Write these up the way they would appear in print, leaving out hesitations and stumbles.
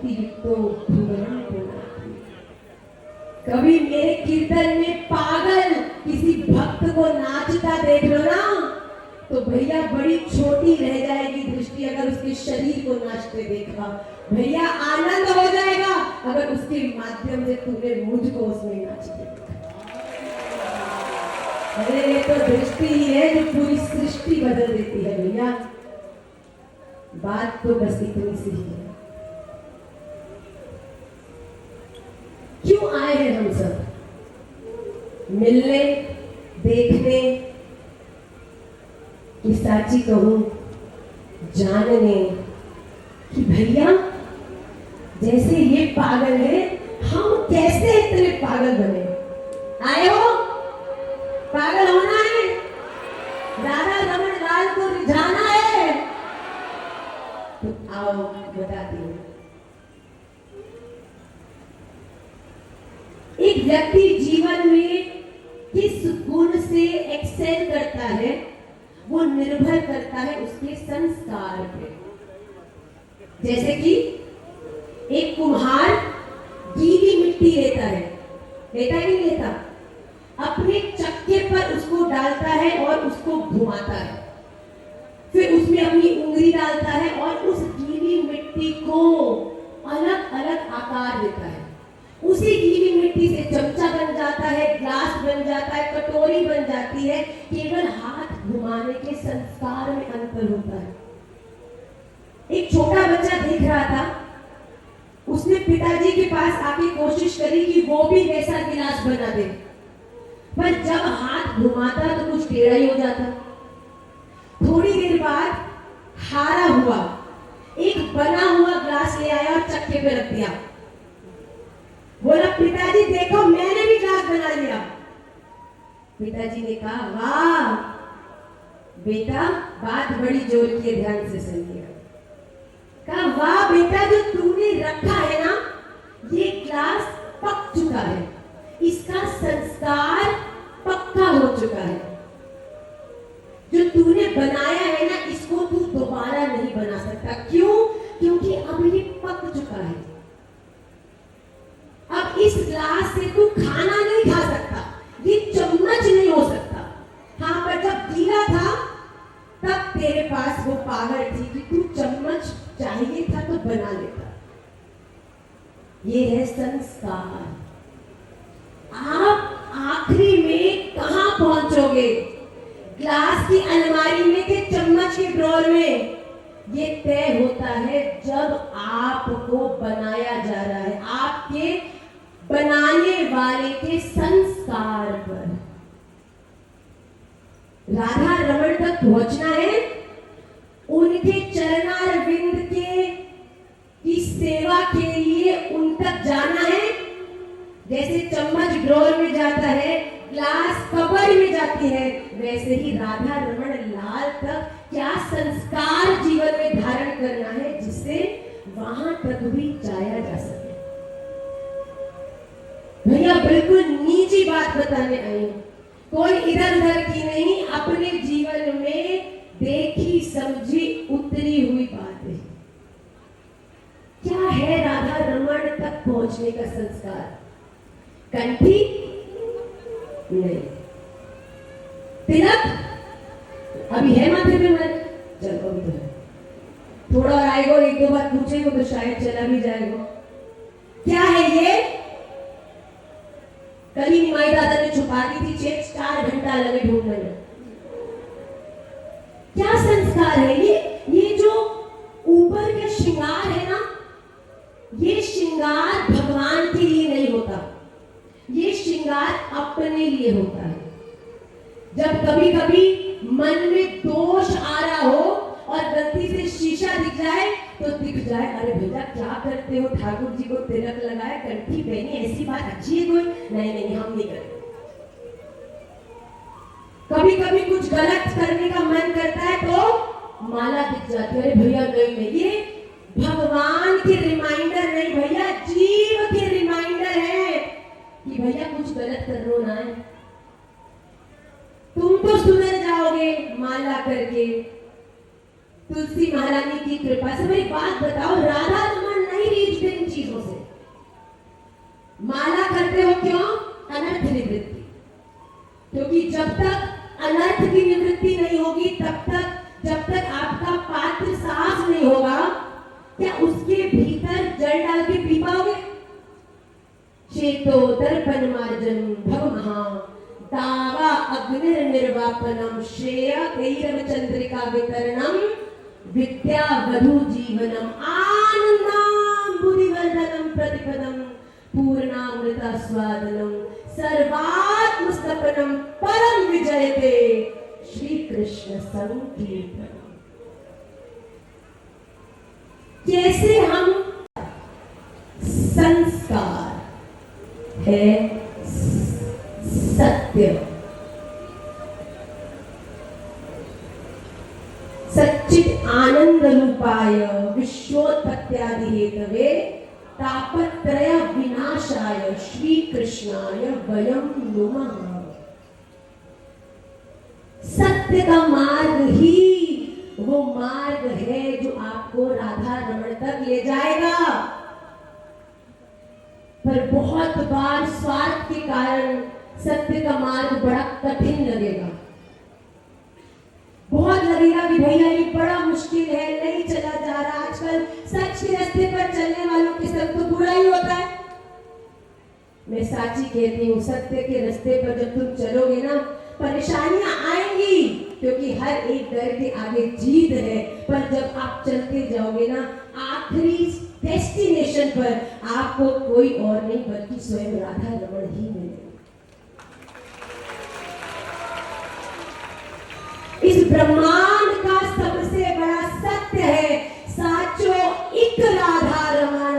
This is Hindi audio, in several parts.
भक्ति युक्तो भुवनं पुनाति। कभी मेरे कीर्तन में पागल किसी भक्त को नाचता देख लो ना, तो भैया बड़ी छोटी रह जाएगी दृष्टि अगर उसके शरीर को नाचते देखा। भैया आनंद हो जाएगा अगर उसके माध्यम से तूने मुझको उसमें नाचते देखा। अरे ये तो दृष्टि ही है जो पूरी सृष्टि बदल देती है भैया। बात तो बस इतनी सी ही है। क्यों आए हैं हम सब? मिलने, देखने, कि साची कहूं जानने कि भैया जैसे ये पागल है हम कैसे इतने पागल बने। आए हो? पागल होना है, राधा रमण लाल को रिझाना है, तो आओ बताती हूं। एक व्यक्ति जीवन में किस गुण से एक्सेल करता है वो निर्भर करता है उसके संस्कार पे। जैसे कि एक कुम्हार गीली मिट्टी लेता है, लेता ही नहीं लेता, अपने चक्के पर उसको डालता है और उसको घुमाता है, फिर उसमें अपनी उंगली डालता है और उस गीली मिट्टी को अलग अलग आकार देता है। उसी गीली मिट्टी से चमचा बन जाता है, ग्लास बन जाता है, कटोरी बन जाती है। केवल हाथ घुमाने के संस्कार में अंतर होता है। एक छोटा बच्चा देख रहा था, उसने पिताजी के पास आके कोशिश करी कि वो भी वैसा गिलास बना दे, पर जब हाथ घुमाता तो कुछ टेढ़ा ही हो जाता। थोड़ी देर बाद हारा हुआ एक बना हुआ ग्लास ले आया और चक्के पे रख दिया। बोला पिताजी देखो मैंने भी ग्लास बना लिया। पिताजी ने कहा वाह बेटा, बात बड़ी जोर की, ध्यान से सुनिए। कहा वाह बेटा, जो तूने रखा है ना ये ग्लास पक चुका है, इसका संस्कार पक्का हो चुका है। जो तूने बनाया है ना इसको तू दोबारा नहीं बना सकता। क्यों? क्योंकि अब ये पक चुका है। अब इस ग्लास से तू खाना नहीं खा सकता, ये चम्मच नहीं हो सकता। हाँ, पर जब गीला था तब तेरे पास वो पावर थी कि तू चम्मच चाहिए था तो बना लेता। ये है संस्कार। आप आखिरी में कहां पहुंचोगे? ग्लास की अलमारी में के चम्मच के ड्रॉर में? ये तय होता है जब आपको बनाया जा रहा है, आपके बनाने वाले के संस्कार पर। राधा रमण तक पहुंचना है, उनके चरणारविंद के की सेवा के लिए उन तक जाना है। जैसे चम्मच ड्रॉर में जाता है, ग्लास कबर में जाती है, वैसे ही राधा रमण लाल तक क्या संस्कार जीवन में धारण करना है जिससे वहां तक भी जाया जा सके। भैया बिल्कुल निजी बात बताने आई हूं, कोई इधर उधर की नहीं, अपने जीवन में देखी समझी उतरी हुई बात है। क्या है राधा रमण तक पहुंचने का संस्कार? कंठी नहीं, तिलक अभी है माथे पे मन, चलो अभी तो है, थोड़ा और आएगा, एक दो बार पूछेगा तो शायद चला भी जाएगा। क्या है ये? कली निमाई दादा ने छुपा दी थी, 4 घंटा लगे ढूंढने में। क्या संस्कार है ये जो ऊपर का श्रृंगार है ना, ये श्रृंगार भगवान के लिए नहीं होता, ये श्रृंगार अपने लिए होता है। जब कभी कभी मन में दोष आ रहा हो और गलती से शीशा दिख जाए तो दिख जाए, अरे भैया क्या करते हो, ठाकुर जी को तिलक लगाया, कंठी पहनी, ऐसी बात अच्छी है कोई? नहीं हम नहीं करते। कभी कभी कुछ गलत करने का मन करता है तो माला दिख जाती है, अरे भैया नहीं, ये भगवान के रिमाइंडर नहीं भैया, जीव के रिमाइंडर है कि भैया कुछ गलत करना ना है। तुम तो सुधर जाओगे माला करके, तुलसी महारानी की कृपा से। मेरी बात बताओ, राधा रमण नहीं रीच तो दर्पण मार्जन भवमहा दावा अग्निर्निर्वापनम श्रेया कैरव चंद्रिका वितरणम विद्या वधु जीवनम आनंदम बुद्धिवर्धनम प्रतिपदम पूर्णामृता स्वादनम सर्वात्मस्तपनम परम विजयते श्री कृष्ण संकीर्तनम। कैसे हम संस्कार है सत्य सच्चित आनंद रूपाय विश्वोत्पत्त्यादि हेतवे तापत्रय विनाशाय श्री कृष्णाय वयम नुमः। सत्य का मार्ग ही वो मार्ग है जो आपको राधा रमण तक ले जाएगा, पर बहुत बार स्वार्थ के कारण सत्य का मार्ग बड़ा कठिन लगेगा। बहुत लगेगा कि भैया ये बड़ा मुश्किल है, नहीं चला जा रहा। आजकल सच के रास्ते पर चलने वालों के संग तो बुरा ही होता है। मैं साची कहती हूँ, सत्य के रास्ते पर जब तुम चलोगे ना, परेशानियां आएंगी, क्योंकि हर एक डर के आगे जीत है। पर जब आप चलते जाओगे ना, आखिरी डेस्टिनेशन पर आपको कोई और नहीं बल्कि स्वयं राधा रमण ही मिलेगा। इस ब्रह्मांड का सबसे बड़ा सत्य है साचो एक राधा रमण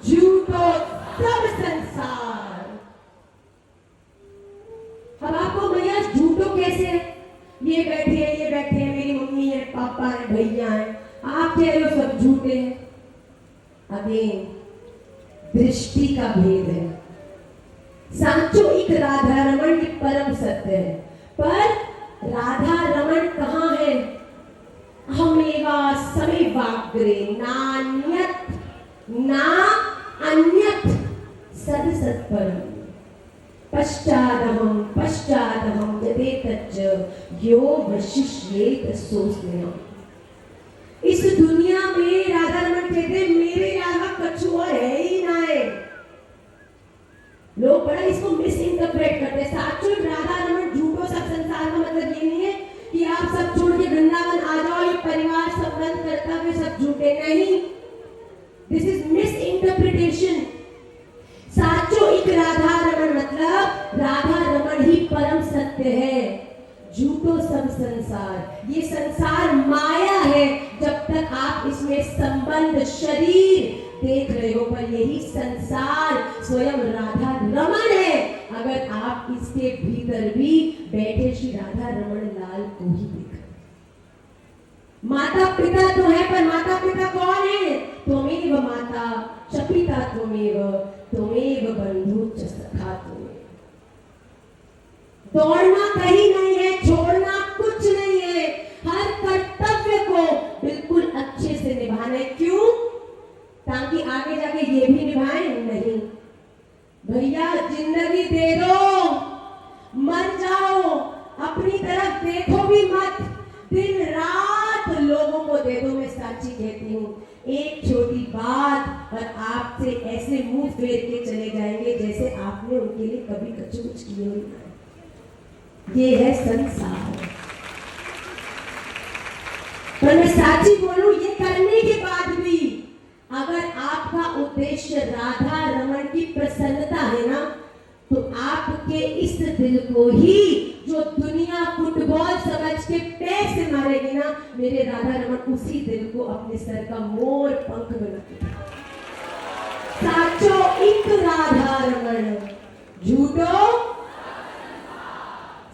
झूठो सब संसार। अब आपको भैया झूठो कैसे है? ये बैठे हैं, मेरी मम्मी है, पापा है, भैया है, आप कह रहे हो सब झूठे हैं। अगेन दृष्टि का भेद है। सांचो एक राधा रमण की परम सत्य है, पर राधा रमण कहाँ है? हमेवा समेवाग्रे नान्यत ना अन्यत सद सत्परम पश्चादहम यदेतच्च यो वशिष्येत सोस्म्यहम्। इस दुनिया में राधा रमण कहते मेरे अलावा कछु और है ही ना है। लोग बड़ा इसको मिस इंटरप्रेट करते हैं। साचो राधा रमण झूठो सब संसार का मतलब ये नहीं है कि आप सब छोड़ के वृंदावन आ जाओ, ये परिवार संबंध करता हुए सब झूठे नहीं। This is miss interpretation. साचो एक राधा रमण मतलब राधा रमण ही परम सत्य है, झूठो सब संसार। ये संसार माया है जब तक आप इसमें संबंध शरीर देख रहे हो, पर यही संसार स्वयं राधा रमण है अगर आप इसके भीतर भी बैठे श्री राधा रमण लाल को ही देख। माता पिता तो है, पर माता पिता कौन है? त्वमेव माता च पिता त्वमेव बंधु च सखा त्वमेव। दौड़ना कहीं नहीं है, छोड़ना कुछ नहीं है, हर कर्तव्य को बिल्कुल अच्छे से निभाना है। क्यों? ताकि आगे जाके ये भी निभाएं नहीं। भैया जिंदगी दे दो, मर जाओ, अपनी तरफ देखो भी मत, दिन रात लोगों को दे दो। मैं साची कहती हूँ, एक छोटी बात और आपसे ऐसे मुंह फेर के चले जाएंगे जैसे आपने उनके लिए कभी कुछ किया ही नहीं। ये है संसार। पर मैं साची बोलूं, ये करने के बाद भी अगर आपका उद्देश्य राधा रमण की प्रसन्नता है ना, तो आपके इस दिल को ही जो दुनिया फुटबॉल समझ के पैर से मारेगी ना, मेरे राधा रमण उसी दिल को अपने सर का मोर पंख बना। साचो एक राधा रमण झूठो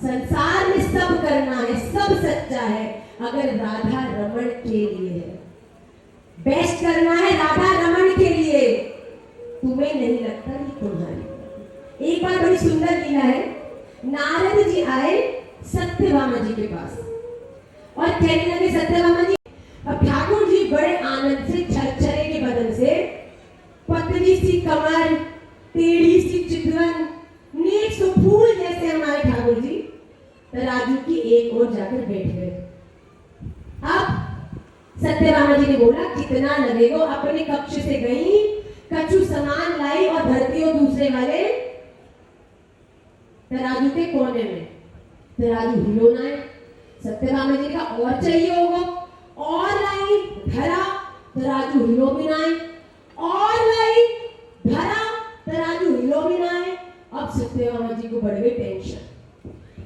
संसार में सब करना है, सब सच्चा है अगर राधा रमण के लिए है। बेस्ट करना है राधा रमण के लिए, तुम्हें नहीं लगता कि तुम्हारी। एक बार बड़ी सुंदर लीला है। नारद जी आए सत्यभामा जी के पास और कहने लगे, सत्यभामा जी, अब ठाकुर जी बड़े आनंद से छरछरे के बदन से, पतली सी कमर, टेढ़ी सी चितवन, नेक सो फूल जैसे हमारे ठाकुर जी तराजू की एक ओर जाकर बैठ गए। अब सत्यभामा जी ने बोला, कितना लगेगा? अपने कक्ष से गई, कछु सामान लाई और धरती और दूसरे वाले तराजू के कोने में तराजू हिलोना है। सत्यभामा जी का और चाहिए होगा, और लाइन धरा, तराजू हिलो भी ना है, और लाइन धरा, तराजू हिलो भी ना है। अब सत्यभामा जी को बढ़ गई टेंशन,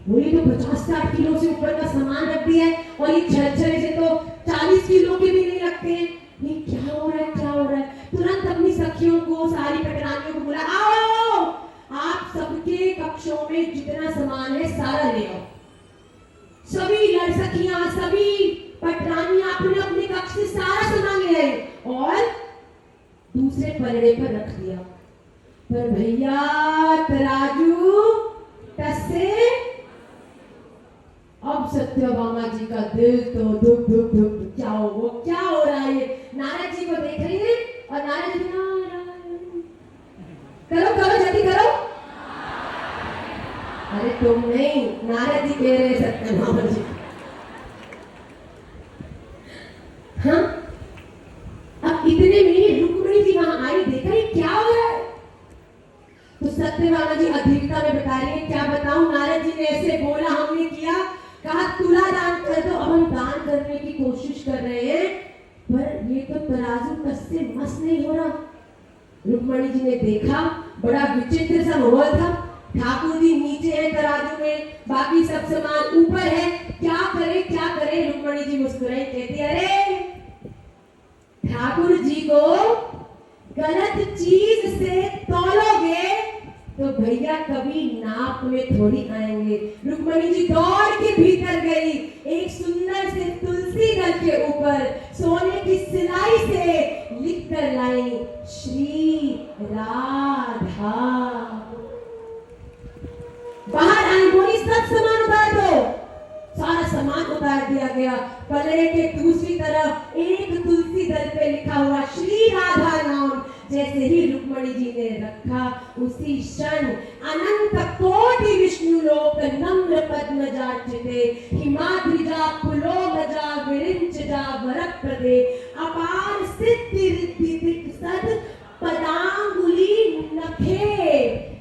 बोली तो 50-60 किलो से ऊपर का सामान रख दिया है और ये छरछरे से तो 40 किलो के भी नहीं लगते हैं, ये क्या हो रहा है, क्या हो रहा है। तुरंत अपनी सखियों को, सारी पटरानियों को बोला, आओ आप सबके कक्षों में जितना सामान है सारा ले आओ। सभी लड़सखियां, सभी पटरानियां अपने अपने कक्ष से सारा सामान ले आए और दूसरे पलड़े पर रख दिया। पर भैया तराजू टसे। अब सत्यभामा जी का दिल तो धुक धुक धुक, क्या हो रहा है। नारद जी को देख रही है और नारद जी करो करो जल्दी करो। अरे तुम नहीं, नारद जी कह रहे सत्यभामा जी। हाँ, अब इतने में रुक्मिणी जी वहां आई, देखा ये क्या हो रहा है। तो सत्यभामा जी अधीरता में बता रही है, क्या बताऊं, नारद जी ने ऐसे बोला, हमने किया, कहा तुला दान कर दो। अब हम दान करने की कोशिश कर रहे हैं पर ये तो तराजू कस से मस नहीं हो रहा। रुक्मिणी जी ने देखा, बड़ा विचित्र सा माहौल था। ठाकुर जी नीचे है तराजू में, बाकी सब सामान ऊपर है, क्या करे क्या करे। रुक्मिणी जी मुस्कुराई, कहती अरे ठाकुर जी को गलत चीज से तौलोगे तो भैया कभी नाप में थोड़ी आएंगे। रुक्मिणी जी दौड़ के भीतर गई, एक सुंदर से तुलसी दल के ऊपर सोने की सिलाई से लिख कर लाई, श्री राधा। बाहर आई, बोली सब सामान उतार दो। सारा सामान उतार दिया गया। पलड़े के दूसरी तरफ एक तुलसी दल पे लिखा हुआ श्री राधा नाम। जैसे ही रुक्मिणी जी ने रखा, उसी क्षण अनंत कोटि विष्णु लोक नम्र पद्मजार्चिते हिमाद्रिजा पुलोमजा विरिंचजा वरप्रदे अपार सिद्धि रिद्धि सद पदांगुली नखे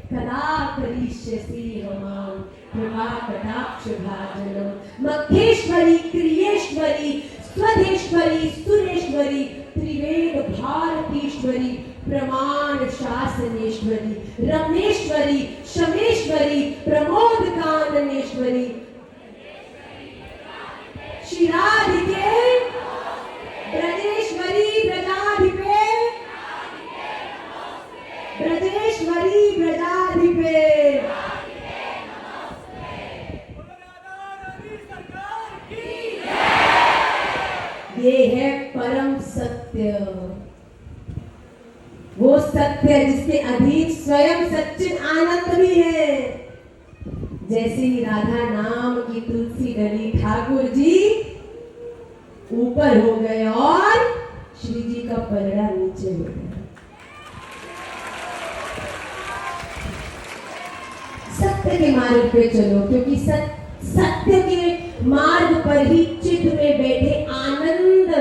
कदा करिष्यसि हमां कृपा कटाक्ष भाजनम। मखेश्वरी, क्रियेश्वरी, स्वधेश्वरी, सुरेश्वरी, त्रिवेद भारतीश्वरी, प्रमाण शासनेश्वरी, रमेश्वरी, शमेश्वरी, प्रमोद काननेश्वरी, शिराधिके ब्रजेश्वरी, ब्रजाधिपे ब्रजेश्वरी, ब्रजाधिपे। ये है परम सत्य, वो सत्य जिसके अधीन स्वयं सच्चिद आनंद भी है। जैसे ही राधा नाम की तुलसी डली, ठाकुर जी ऊपर हो गए और श्री जी का पलड़ा नीचे हो गया। सत्य के मार्ग पे चलो, क्योंकि सत्य के मार्ग पर ही चित्त में बैठे आनंद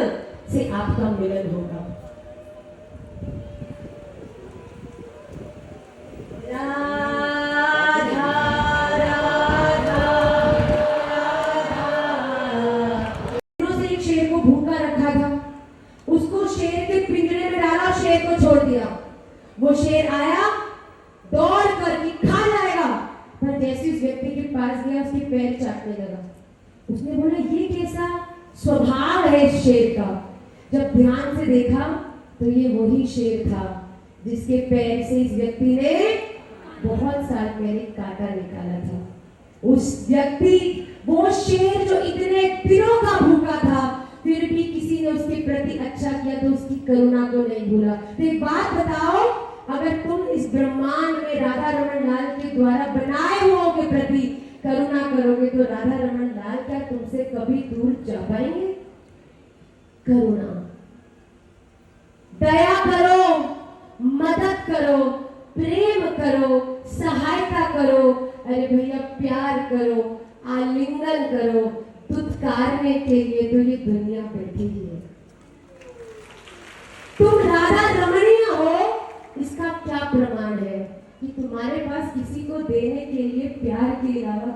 से आपका मिलन होगा। राधा राधा राधा। से एक शेर को भूखा रखा था, उसको शेर के पिंजरे में डाला, शेर को छोड़ दिया। वो शेर आया दौड़ कर खा जाएगा, पर जैसे उस व्यक्ति के पास गया उसके पैर चाटने लगा। उसने बोला ये कैसा स्वभाव है इस शेर का। जब ध्यान से देखा तो ये वही शेर था जिसके पैर से इस व्यक्ति ने बहुत साल पहले कांटा निकाला था। उस व्यक्ति, वो शेर जो इतने दिनों का भूखा था, फिर भी किसी ने उसके प्रति अच्छा किया तो उसकी करुणा को नहीं भूला। तो एक बात बताओ, अगर तुम इस ब्रह्मांड में राधा रमन लाल के द्वारा बनाए हुओं के प्रति करुणा करोगे तो राधा रमन लाल क्या तुमसे कभी दूर जा पाएंगे? करुणा, दया करो, मदद करो, प्रेम करो, सहायता करो, अरे भैया प्यार करो, आलिंगन करो, दुत्कारने के लिए तो ये दुनिया बैठी है। तुम राधा रमणीय हो, इसका क्या प्रमाण है कि तुम्हारे पास किसी को देने के लिए प्यार के अलावा